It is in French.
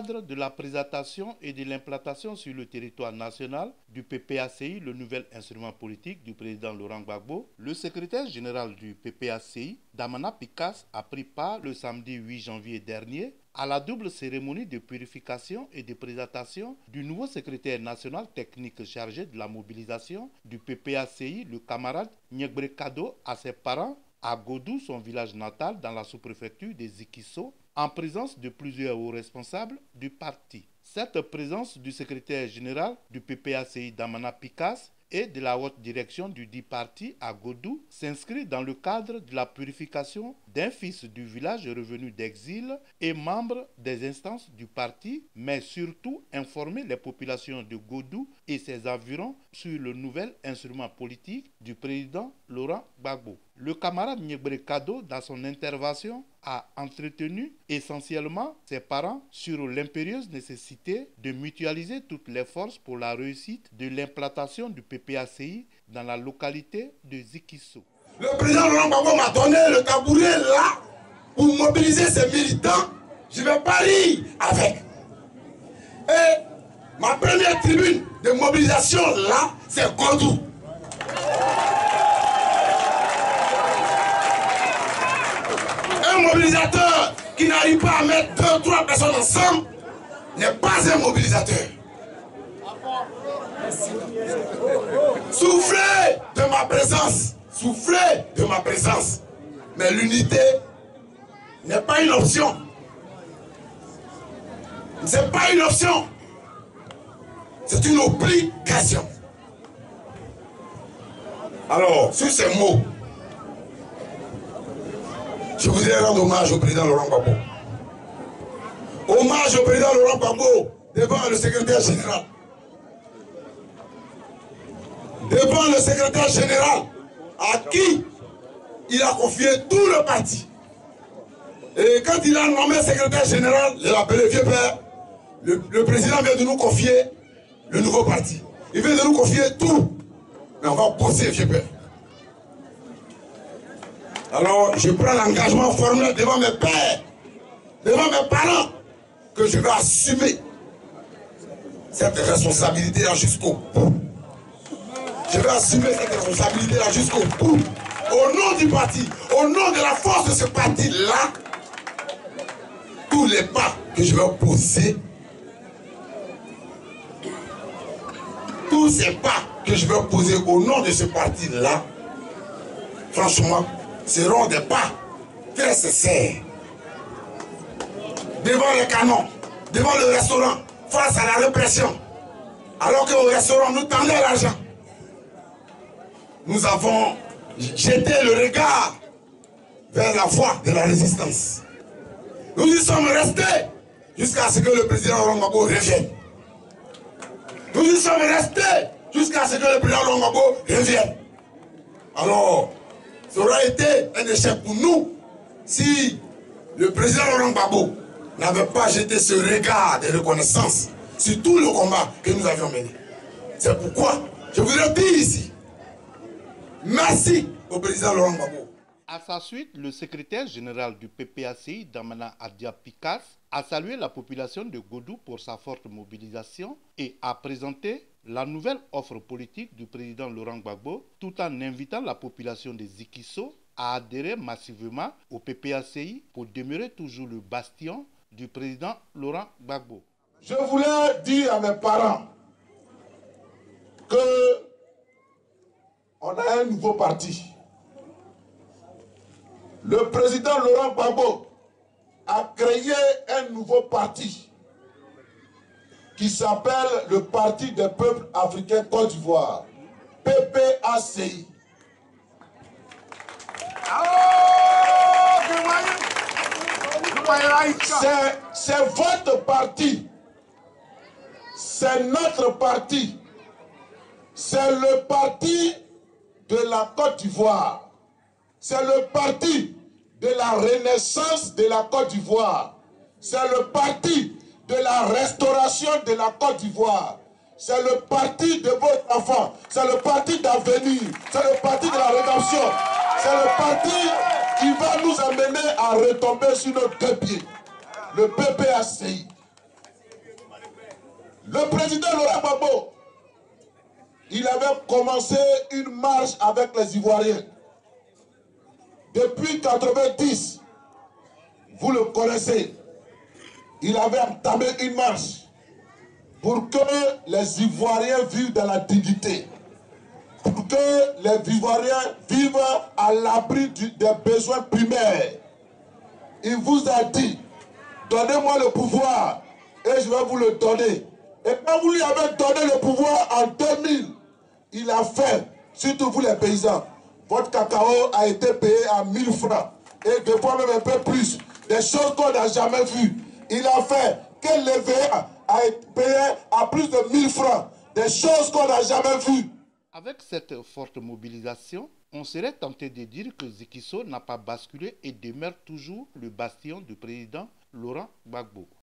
cadre de la présentation et de l'implantation sur le territoire national du PPACI, le nouvel instrument politique du président Laurent Gbagbo, le secrétaire général du PPACI, Damana Pikas, a pris part le samedi 8 janvier dernier à la double cérémonie de purification et de présentation du nouveau secrétaire national technique chargé de la mobilisation du PPACI, le camarade Nyegbre Kado, à ses parents à Godou, son village natal dans la sous-préfecture des Zikisso, en présence de plusieurs hauts responsables du parti. Cette présence du secrétaire général du PPACI Damana Pikas et de la haute direction du dit parti à Godou s'inscrit dans le cadre de la purification d'un fils du village revenu d'exil et membre des instances du parti, mais surtout informer les populations de Godou et ses environs sur le nouvel instrument politique du président Laurent Gbagbo. Le camarade Nyegbre Kado, dans son intervention, a entretenu essentiellement ses parents sur l'impérieuse nécessité de mutualiser toutes les forces pour la réussite de l'implantation du PPACI dans la localité de Zikisso. Le président Laurent Gbagbo m'a donné le tabouret là pour mobiliser ses militants. Je vais pas rire avec. Et ma première tribune de mobilisation là, c'est Godou. Un mobilisateur qui n'arrive pas à mettre 2 ou 3 personnes ensemble n'est pas un mobilisateur. Soufflez de ma présence. Soufflez de ma présence. Mais l'unité n'est pas une option. Ce n'est pas une option. C'est une obligation. Alors, sur ces mots, je voudrais rendre hommage au président Laurent Gbagbo. Hommage au président Laurent Gbagbo devant le secrétaire général. Devant le secrétaire général à qui il a confié tout le parti. Et quand il a nommé secrétaire général, je l'appelais vieux père, le président vient de nous confier le nouveau parti. Il vient de nous confier tout. Mais on va bosser, vieux père. Alors, je prends l'engagement formel devant mes pères, devant mes parents, que je vais assumer cette responsabilité-là jusqu'au bout. Je vais assumer cette responsabilité-là jusqu'au bout. Au nom du parti, au nom de la force de ce parti-là, tous les pas que je vais poser, tous ces pas que je vais poser au nom de ce parti-là, franchement, seront des pas très sincères. Devant les canons, devant le restaurant, face à la répression, alors qu'au restaurant nous tendait l'argent, nous avons jeté le regard vers la voie de la résistance. Nous y sommes restés jusqu'à ce que le président Laurent Gbagbo revienne. Nous y sommes restés jusqu'à ce que le président Laurent Gbagbo revienne. Alors, ça aurait été un échec pour nous si le président Laurent Gbagbo n'avait pas jeté ce regard de reconnaissance sur tout le combat que nous avions mené. C'est pourquoi je voudrais dire ici, merci au président Laurent Gbagbo. À sa suite, le secrétaire général du PPACI, Damana Adia Pikas, a salué la population de Godou pour sa forte mobilisation et a présenté la nouvelle offre politique du président Laurent Gbagbo, tout en invitant la population de Zikisso à adhérer massivement au PPACI pour demeurer toujours le bastion du président Laurent Gbagbo. Je voulais dire à mes parents que on a un nouveau parti. Le président Laurent Gbagbo a créé un nouveau parti qui s'appelle le Parti des peuples africains Côte d'Ivoire, PPACI. C'est votre parti, c'est notre parti, c'est le parti de la Côte d'Ivoire, c'est le parti de la renaissance de la Côte d'Ivoire, c'est le parti de la restauration de la Côte d'Ivoire, c'est le parti de votre enfant, c'est le parti d'avenir, c'est le parti de la rédemption, c'est le parti qui va nous amener à retomber sur nos 2 pieds, le PPACI. Le président Laurent Gbagbo, il avait commencé une marche avec les Ivoiriens. Depuis 1990, vous le connaissez, il avait entamé une marche pour que les Ivoiriens vivent dans la dignité, pour que les Ivoiriens vivent à l'abri des besoins primaires. Il vous a dit, donnez-moi le pouvoir et je vais vous le donner. Et quand vous lui avez donné le pouvoir en 2000, il a fait, surtout vous les paysans, votre cacao a été payé à 1000 francs et des fois même un peu plus. Des choses qu'on n'a jamais vues. Il a fait que l'EVA a été payé à plus de 1000 francs. Des choses qu'on n'a jamais vues. Avec cette forte mobilisation, on serait tenté de dire que Zikisso n'a pas basculé et demeure toujours le bastion du président Laurent Gbagbo.